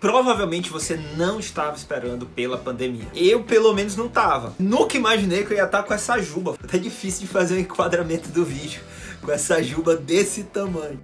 Provavelmente você não estava esperando pela pandemia. Eu, pelo menos, não estava. Nunca imaginei que eu ia estar com essa juba. Tá difícil de fazer o enquadramento do vídeo com essa juba desse tamanho.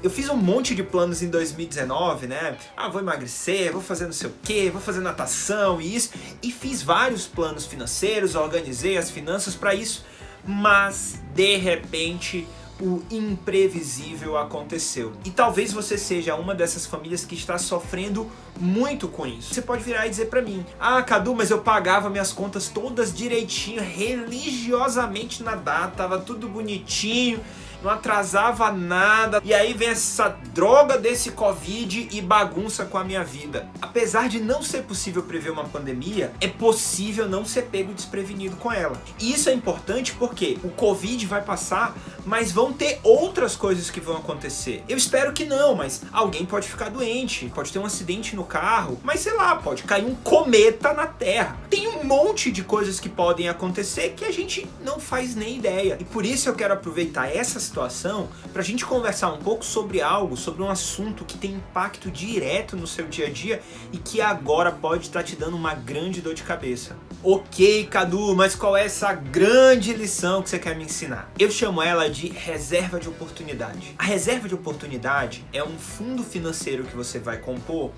Eu fiz um monte de planos em 2019, né? Vou emagrecer, vou fazer não sei o que, vou fazer natação e isso. E fiz vários planos financeiros, organizei as finanças para isso. Mas, de repente, o imprevisível aconteceu. E talvez você seja uma dessas famílias que está sofrendo muito com isso. Você pode virar e dizer pra mim: Cadu, mas eu pagava minhas contas todas direitinho, religiosamente na data, tava tudo bonitinho, não atrasava nada, e aí vem essa droga desse Covid e bagunça com a minha vida. Apesar de não ser possível prever uma pandemia, é possível não ser pego desprevenido com ela. E isso é importante porque o Covid vai passar, mas vão ter outras coisas que vão acontecer. Eu espero que não, mas alguém pode ficar doente, pode ter um acidente no carro, mas sei lá, pode cair um cometa na Terra. Tem um monte de coisas que podem acontecer que a gente não faz nem ideia. E por isso eu quero aproveitar essa situação para a gente conversar um pouco sobre um assunto que tem impacto direto no seu dia a dia e que agora pode estar te dando uma grande dor de cabeça. Ok, Cadu, mas qual é essa grande lição que você quer me ensinar? Eu chamo ela de reserva de oportunidade. A reserva de oportunidade é um fundo financeiro que você vai compor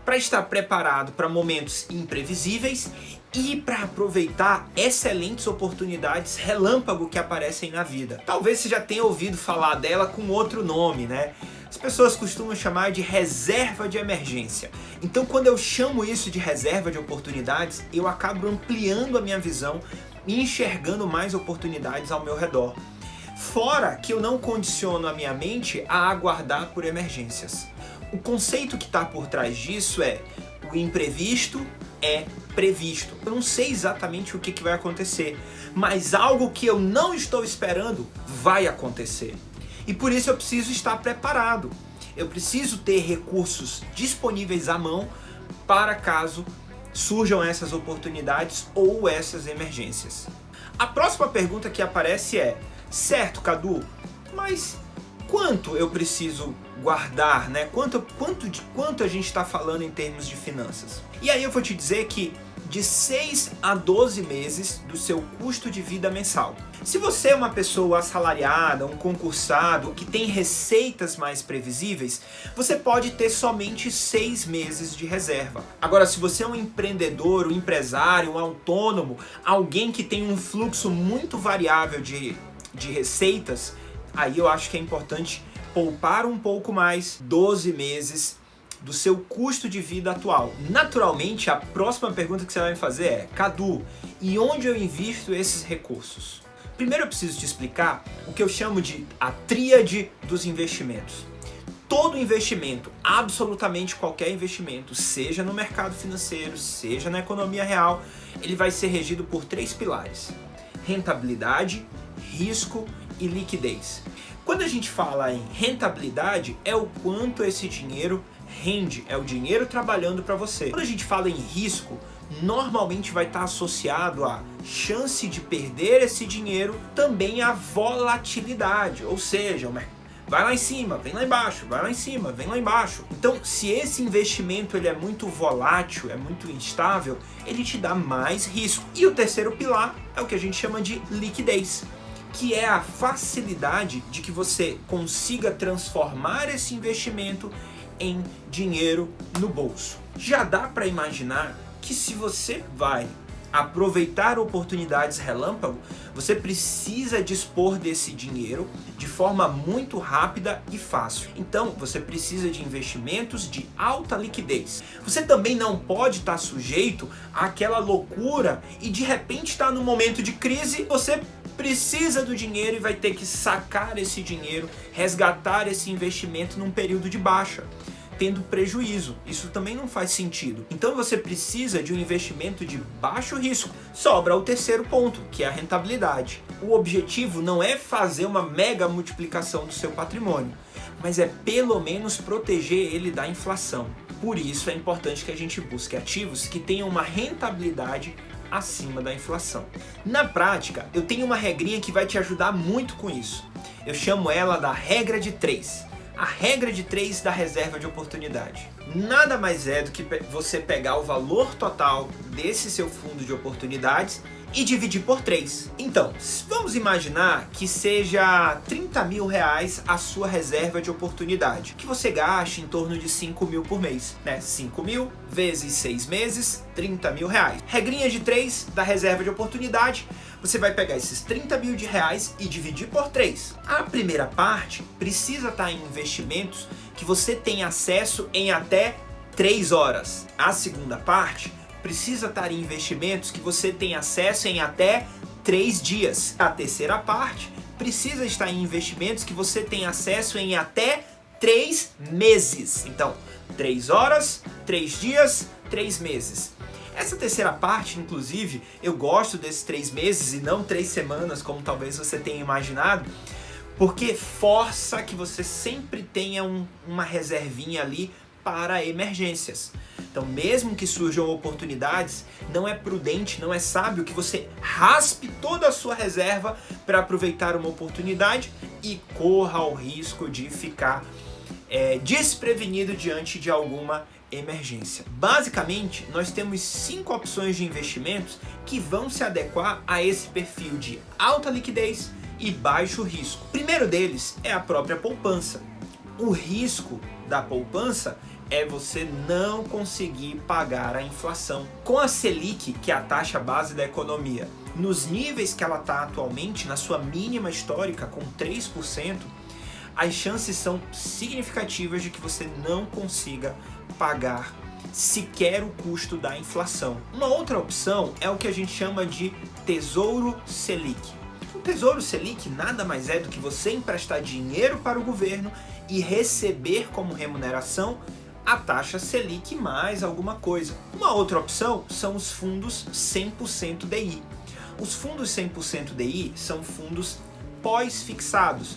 para estar preparado para momentos imprevisíveis e para aproveitar excelentes oportunidades relâmpago que aparecem na vida. Talvez você já tenha ouvido falar dela com outro nome, né? As pessoas costumam chamar de reserva de emergência. Então, quando eu chamo isso de reserva de oportunidades, eu acabo ampliando a minha visão e enxergando mais oportunidades ao meu redor. Fora que eu não condiciono a minha mente a aguardar por emergências. O conceito que está por trás disso é: o imprevisto é previsto. Eu não sei exatamente o que vai acontecer, mas algo que eu não estou esperando vai acontecer. E por isso eu preciso estar preparado. Eu preciso ter recursos disponíveis à mão para caso surjam essas oportunidades ou essas emergências. A próxima pergunta que aparece é: certo, Cadu, mas quanto eu preciso guardar, né? Quanto a gente está falando em termos de finanças? E aí eu vou te dizer que de 6 a 12 meses do seu custo de vida mensal. Se você é uma pessoa assalariada, um concursado, que tem receitas mais previsíveis, você pode ter somente 6 meses de reserva. Agora, se você é um empreendedor, um empresário, um autônomo, alguém que tem um fluxo muito variável de receitas, aí eu acho que é importante poupar um pouco mais, 12 meses do seu custo de vida atual. Naturalmente, a próxima pergunta que você vai me fazer é: Cadu, e onde eu invisto esses recursos? Primeiro eu preciso te explicar o que eu chamo de a tríade dos investimentos. Todo investimento, absolutamente qualquer investimento, seja no mercado financeiro, seja na economia real, ele vai ser regido por 3 pilares: rentabilidade, risco e liquidez. Quando a gente fala em rentabilidade, é o quanto esse dinheiro rende, é o dinheiro trabalhando para você. Quando a gente fala em risco, normalmente vai estar associado à chance de perder esse dinheiro, também à volatilidade, ou seja, vai lá em cima, vem lá embaixo, vai lá em cima, vem lá embaixo. Então, se esse investimento ele é muito volátil, é muito instável, ele te dá mais risco. E o terceiro pilar é o que a gente chama de liquidez, que é a facilidade de que você consiga transformar esse investimento em dinheiro no bolso. Já dá para imaginar que se você vai aproveitar oportunidades relâmpago, você precisa dispor desse dinheiro de forma muito rápida e fácil. Então, você precisa de investimentos de alta liquidez. Você também não pode estar sujeito àquela loucura e de repente estar num momento de crise, você precisa do dinheiro e vai ter que sacar esse dinheiro, resgatar esse investimento num período de baixa, tendo prejuízo. Isso também não faz sentido. Então você precisa de um investimento de baixo risco. Sobra o terceiro ponto, que é a rentabilidade. O objetivo não é fazer uma mega multiplicação do seu patrimônio, mas é pelo menos proteger ele da inflação. Por isso é importante que a gente busque ativos que tenham uma rentabilidade acima da inflação. Na prática, eu tenho uma regrinha que vai te ajudar muito com isso. Eu chamo ela da regra de 3. A regra de 3 da reserva de oportunidade. nada mais é do que você pegar o valor total desse seu fundo de oportunidades e dividir por 3. Então, vamos imaginar que seja 30 mil reais a sua reserva de oportunidade, que você gaste em torno de 5 mil por mês, né? 5 mil vezes 6 meses, 30 mil reais. Regrinha de 3 da reserva de oportunidade, você vai pegar esses 30 mil de reais e dividir por 3. A primeira parte precisa estar em investimentos que você tem acesso em até 3 horas. A segunda parte precisa estar em investimentos que você tem acesso em até 3 dias. A terceira parte precisa estar em investimentos que você tem acesso em até 3 meses. Então, 3 horas, 3 dias, 3 meses. Essa terceira parte, inclusive, eu gosto desses 3 meses e não 3 semanas, como talvez você tenha imaginado, porque força que você sempre tenha uma reservinha ali para emergências. Então, mesmo que surjam oportunidades, não é prudente, não é sábio que você raspe toda a sua reserva para aproveitar uma oportunidade e corra o risco de ficar desprevenido diante de alguma emergência. Basicamente, nós temos 5 opções de investimentos que vão se adequar a esse perfil de alta liquidez e baixo risco. O primeiro deles é a própria poupança. O risco da poupança é você não conseguir pagar a inflação. Com a Selic, que é a taxa base da economia, nos níveis que ela está atualmente, na sua mínima histórica, com 3%, as chances são significativas de que você não consiga pagar sequer o custo da inflação. Uma outra opção é o que a gente chama de Tesouro Selic. O Tesouro Selic nada mais é do que você emprestar dinheiro para o governo e receber como remuneração a taxa Selic mais alguma coisa. Uma outra opção são os fundos 100% DI. Os fundos 100% DI são fundos pós-fixados.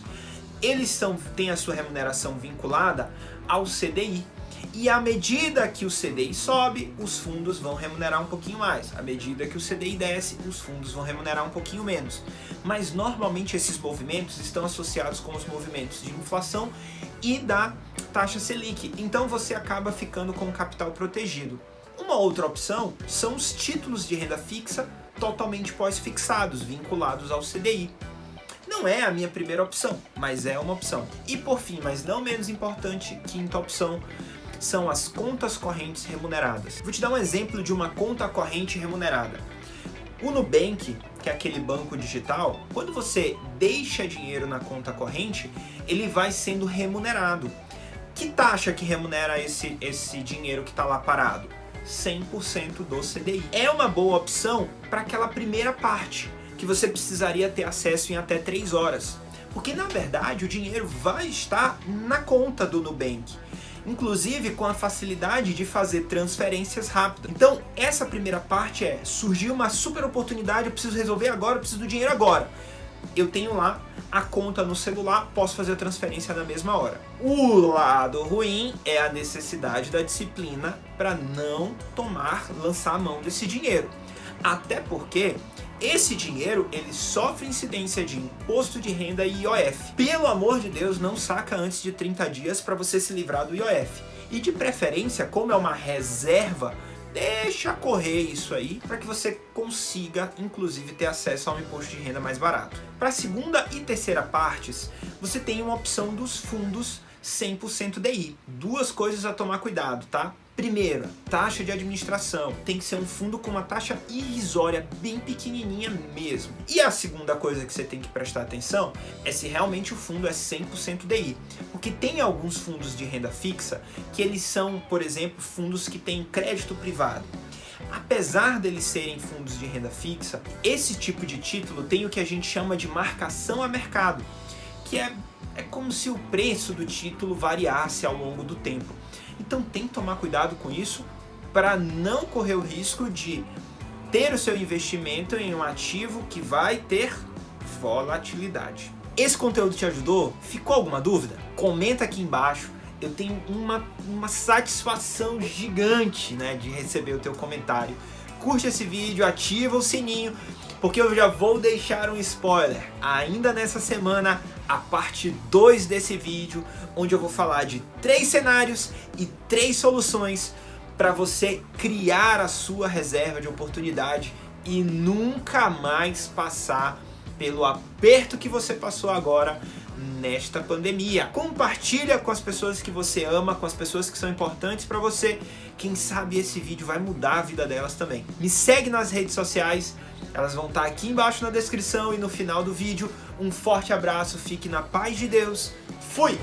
Eles têm a sua remuneração vinculada ao CDI. E à medida que o CDI sobe, os fundos vão remunerar um pouquinho mais. À medida que o CDI desce, os fundos vão remunerar um pouquinho menos. Mas normalmente esses movimentos estão associados com os movimentos de inflação e da taxa Selic. Então você acaba ficando com o capital protegido. Uma outra opção são os títulos de renda fixa totalmente pós-fixados, vinculados ao CDI. Não é a minha primeira opção, mas é uma opção. E por fim, mas não menos importante, quinta opção, são as contas correntes remuneradas. Vou te dar um exemplo de uma conta corrente remunerada. O Nubank, que é aquele banco digital, quando você deixa dinheiro na conta corrente, ele vai sendo remunerado. Que taxa que remunera esse dinheiro que está lá parado? 100% do CDI. É uma boa opção para aquela primeira parte, que você precisaria ter acesso em até 3 horas. Porque, na verdade, o dinheiro vai estar na conta do Nubank. Inclusive com a facilidade de fazer transferências rápidas. Então, essa primeira parte surgiu uma super oportunidade, eu preciso resolver agora, eu preciso do dinheiro agora. Eu tenho lá a conta no celular, posso fazer a transferência na mesma hora. O lado ruim é a necessidade da disciplina para não lançar a mão desse dinheiro. Até porque esse dinheiro, ele sofre incidência de imposto de renda e IOF. Pelo amor de Deus, não saca antes de 30 dias para você se livrar do IOF. E de preferência, como é uma reserva, deixa correr isso aí para que você consiga, inclusive, ter acesso a um imposto de renda mais barato. Para a segunda e terceira partes, você tem uma opção dos fundos 100% DI. 2 coisas a tomar cuidado, tá? Primeiro, taxa de administração. Tem que ser um fundo com uma taxa irrisória, bem pequenininha mesmo. E a segunda coisa que você tem que prestar atenção é se realmente o fundo é 100% DI. Porque tem alguns fundos de renda fixa que eles são, por exemplo, fundos que têm crédito privado. Apesar deles serem fundos de renda fixa, esse tipo de título tem o que a gente chama de marcação a mercado, que é como se o preço do título variasse ao longo do tempo. Então tem que tomar cuidado com isso para não correr o risco de ter o seu investimento em um ativo que vai ter volatilidade. Esse conteúdo te ajudou? Ficou alguma dúvida? Comenta aqui embaixo. Eu tenho uma satisfação gigante, né, de receber o teu comentário curte esse vídeo, ativa o sininho, porque eu já vou deixar um spoiler. Ainda nessa semana, a parte 2 desse vídeo, onde eu vou falar de 3 cenários e 3 soluções para você criar a sua reserva de oportunidade e nunca mais passar pelo aperto que você passou agora nesta pandemia. Compartilha com as pessoas que você ama, com as pessoas que são importantes para você. Quem sabe esse vídeo vai mudar a vida delas também. Me segue nas redes sociais, elas vão estar aqui embaixo na descrição e no final do vídeo. Um forte abraço, fique na paz de Deus. Fui!